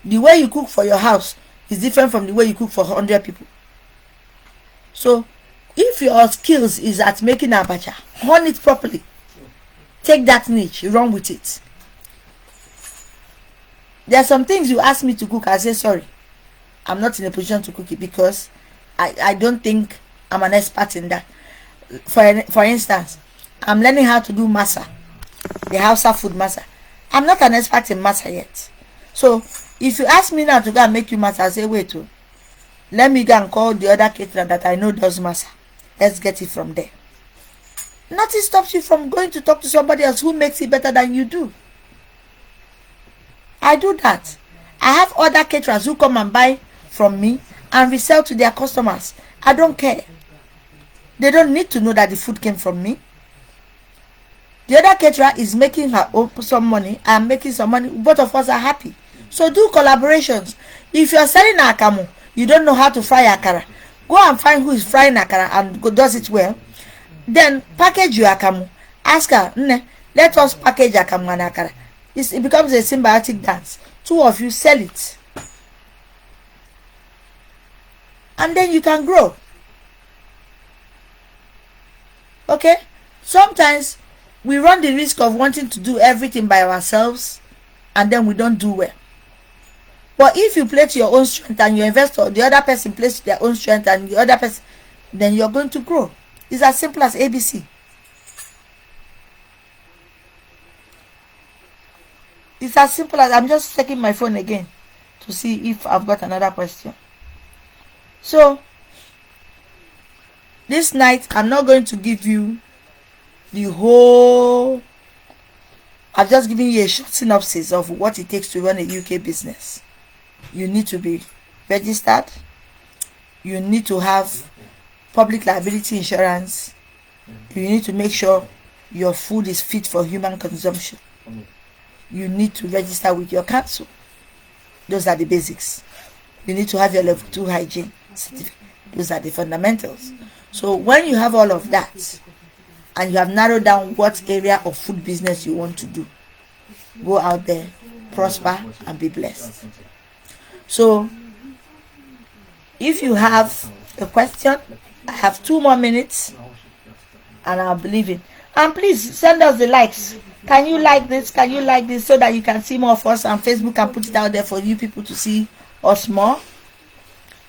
The way you cook for your house is different from the way you cook for 100 people. So if your skills is at making abacha, hone it properly. Take that niche, run with it. There are some things you ask me to cook, I say sorry, I'm not in a position to cook it, because I don't think I'm an expert in that. For instance, I'm learning how to do masa, the Hausa food masa. I'm not an expert in masa yet. So if you ask me now to go and make you masa, I say wait, let me go and call the other caterer that I know does masa. Let's get it from there. Nothing stops you from going to talk to somebody else who makes it better than you do. I do that. I have other caterers who come and buy from me and resell to their customers. I don't care. They don't need to know that the food came from me. The other caterer is making her own some money. I'm making some money. Both of us are happy. So do collaborations. If you're selling akamu, you don't know how to fry akara, go and find who is frying akara and does it well. Then package your akamu. Ask her, let us package akamu and akara. It becomes a symbiotic dance. Two of you sell it, and then you can grow. Okay? Sometimes we run the risk of wanting to do everything by ourselves, and then we don't do well. But if you play to your own strength and your investor, the other person plays to their own strength and the other person, then you're going to grow. It's as simple as ABC. It's as simple as, I'm just checking my phone again to see if I've got another question. So this night, I'm not going to give you the whole, I've just given you a short synopsis of what it takes to run a UK business. You need to be registered. You need to have public liability insurance. You need to make sure your food is fit for human consumption. You need to register with your council. Those are the basics. You need to have your level 2 hygiene certificate. Those are the fundamentals. So when you have all of that, and you have narrowed down what area of food business you want to do, go out there, prosper, and be blessed. So if you have a question, I have 2 more minutes and I'll be leaving. And please send us the likes. Can you like this? Can you like this so that you can see more of us, and Facebook can put it out there for you people to see us more?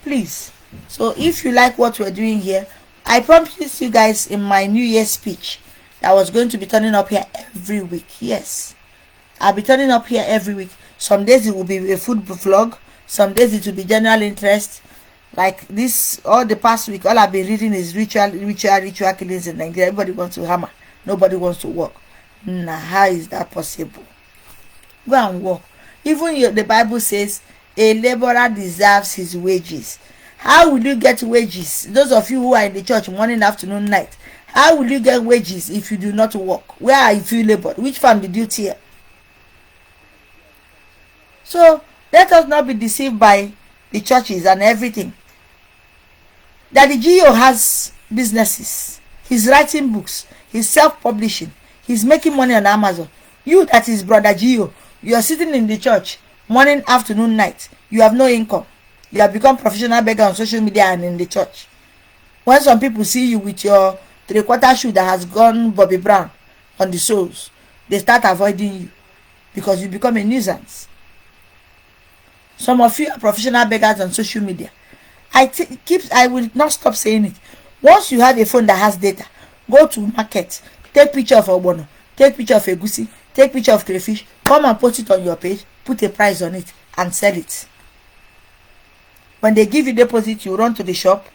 Please. So if you like what we're doing here, I promised you guys in my New Year's speech that I was going to be turning up here every week. Yes, I'll be turning up here every week. Some days it will be a food vlog, some days it will be general interest. Like this, all the past week, all I've been reading is ritual killings in Nigeria. Everybody wants to hammer, nobody wants to work. Nah, how is that possible? Go and work. Even the Bible says a laborer deserves his wages. How will you get wages? Those of you who are in the church morning, afternoon, night, how will you get wages if you do not work? Where are you labored? Which farm did you till? So let us not be deceived by the churches and everything. Daddy Gio has businesses. He's writing books. He's self-publishing. He's making money on Amazon. You, that is Brother Gio, you are sitting in the church morning, afternoon, night. You have no income. You have become professional beggar on social media and in the church. When some people see you with your 3/4 shoe that has gone Bobby Brown on the soles, they start avoiding you because you become a nuisance. Some of you are professional beggars on social media. I will not stop saying it. Once you have a phone that has data, go to market, take picture of Ogbono, take picture of egusi, take picture of crayfish, come and post it on your page, put a price on it and sell it. When they give you deposit, you run to the shop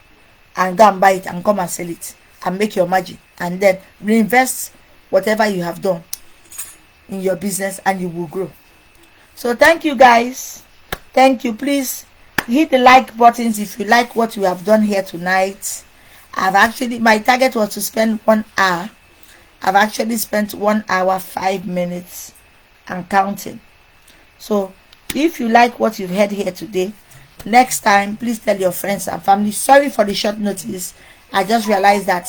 and go and buy it and come and sell it and make your margin, and then reinvest whatever you have done in your business and you will grow. So thank you guys. Thank you. Please hit the like buttons if you like what we have done here tonight. My target was to spend 1 hour. I've actually spent 1 hour 5 minutes and counting. So if you like what you've heard here today, next time please tell your friends and family. Sorry for the short notice. I just realized that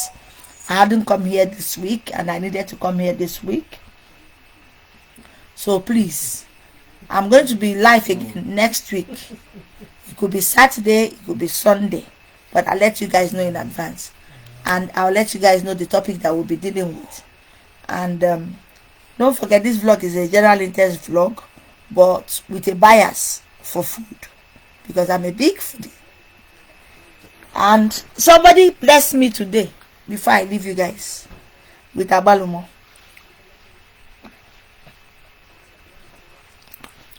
I hadn't come here this week and I needed to come here this week. So please, I'm going to be live again next week. It could be Saturday, it could be Sunday, but I'll let you guys know in advance, and I'll let you guys know the topic that we'll be dealing with. And don't forget, this vlog is a general interest vlog, but with a bias for food, because I'm a big foodie. And somebody blessed me today before I leave you guys with abalumo.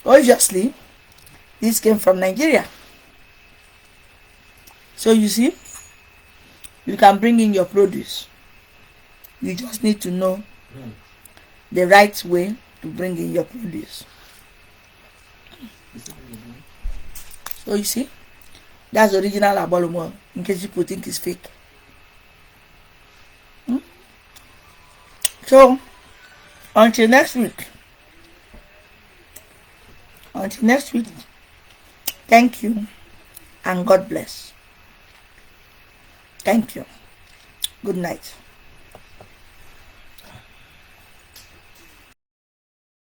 Obviously, this came from Nigeria. So you see, you can bring in your produce. You just need to know the right way to bring in your produce. So you see, that's original abalumo, in case people think it's fake. So until next week. Thank you and God bless. Thank you. Good night.